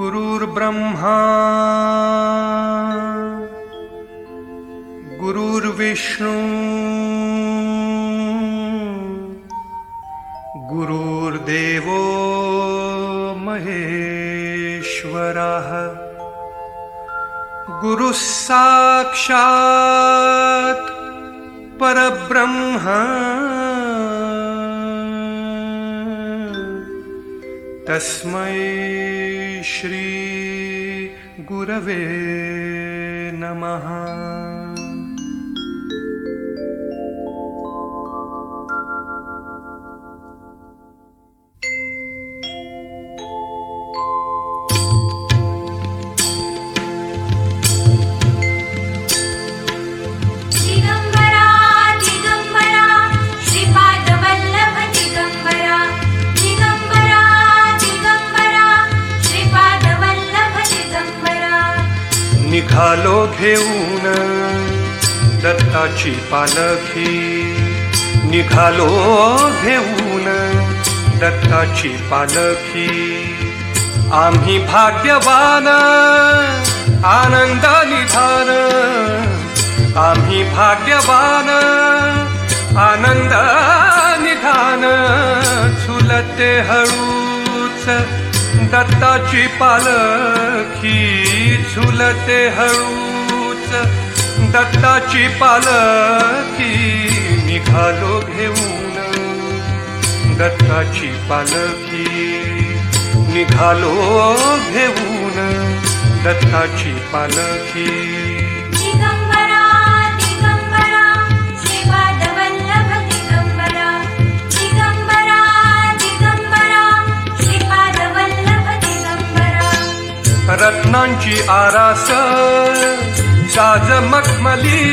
गुरुर्ब्रह्मा गुरुर्विष्णु गुरुर्देवो महेश्वरः गुरुः साक्षात् परब्रह्म तस्मै श्री गुरवे नमः। निघालो घेऊन दत्ताची पालखी, निघालो घेऊन दत्ताची पालखी। आम्ही भाग्यवान आनंद निधान, आम्ही भाग्यवान आनंद निधान। झुलते हळूच दत्ताची पालखी, झुलते हळूच दत्ताची पालखी। निघालो घेऊन दत्ताची पालखी, निघालो घेऊन दत्ताची पालखी। रत्नांची आरास साज मखमली,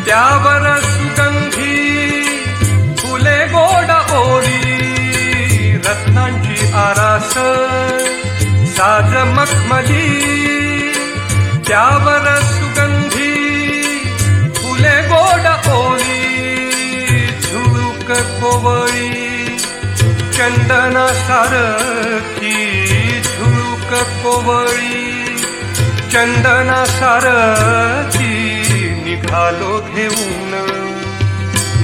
त्यावर सुगंधी फुले गोड ओढी। रत्नांची आरास साज मखमली, त्यावर सुगंधी फुले गोड ओढी। झुळूक कोवळी चंदना सारखी, झुळूक कोवळी चंदना सारखी। निघालो घेऊन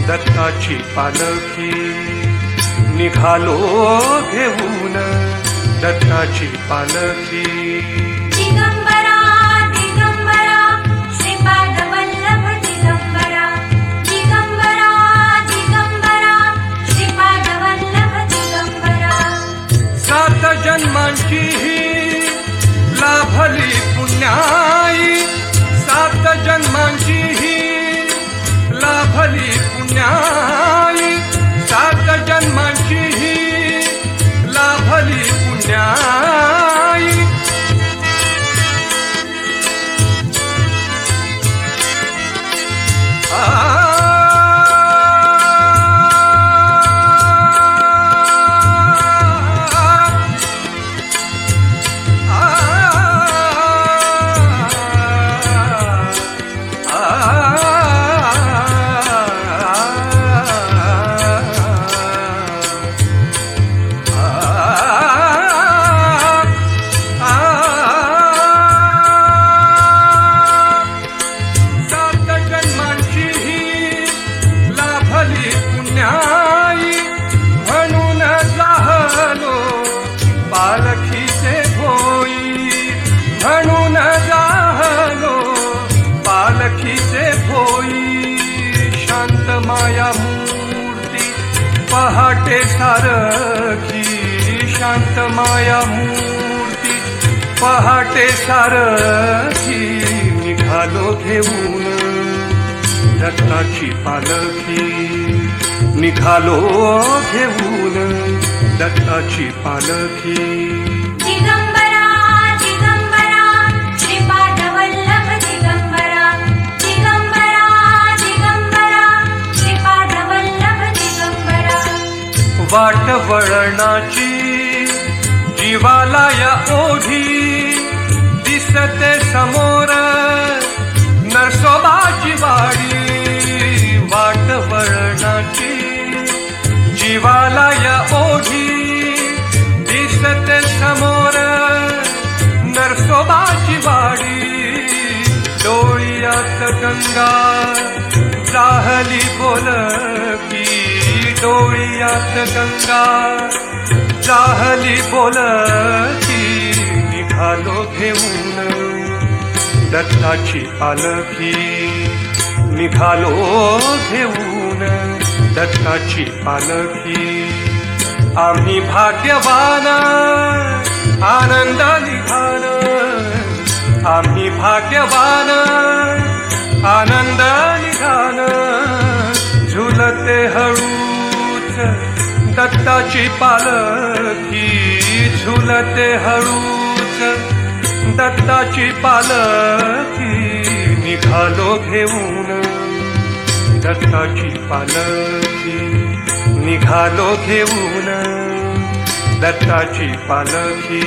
दत्ताची पालखी, निघालो घेऊन दत्ताची पालखी। सात जन्मांची ही लाभली पुण्याई, सात जन्मांची ही लाभली पुण्याई। सात जन्मांची ही लाभली पुण्याई। म्हणून जाहलो पालखीचे भोई, म्हणून जाहलो पालखीचे भोई। शांत माया मूर्ती पहाटे सारखी, शांत माया मूर्ती पहाटे सारखी। निघालो घेऊन दत्ताची पालखी, निघालो घेऊन दत्ताची पालखी। दिगंबरा दिगंबरा श्रीपाद वल्लभ दिगंबरा, दिगंबरा दिगंबरा श्रीपाद वल्लभ दिगंबरा। वाट वळणाची जीवाला या ओढी, दिसते समोर नरसोबाची वाडी। वाट वळणाची जीवाला या ओढी, दिसते समोर गंगा जाहली बोलकी डोळ्यात गंगा जाहली बोलकी निघालो घेऊन दत्ताची पालखी निघालो घेऊन दत्ताची पालखी आम्ही भाग्यवान आनंद निघाल आम्ही भाग्यवान आनंद निघाल झुलते हळूच दत्ताची पालखी झुलते हळूच दत्ताची पालखी निघालो घेऊन दत्ताची पालखी निघालो घेऊन दत्ताची पालखी